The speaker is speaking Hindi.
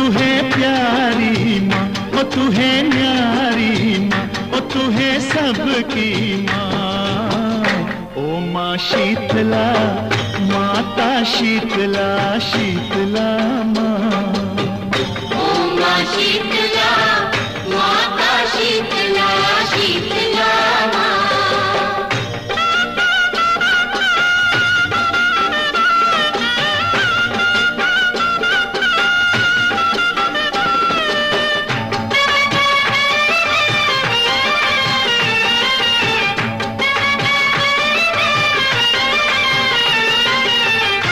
तू है प्यारी माँ, ओ तू है न्यारी माँ, ओ तू है सबकी माँ। ओ माँ शीतला, माता शीतला, शीतला माँ। ओ माँ शीतला।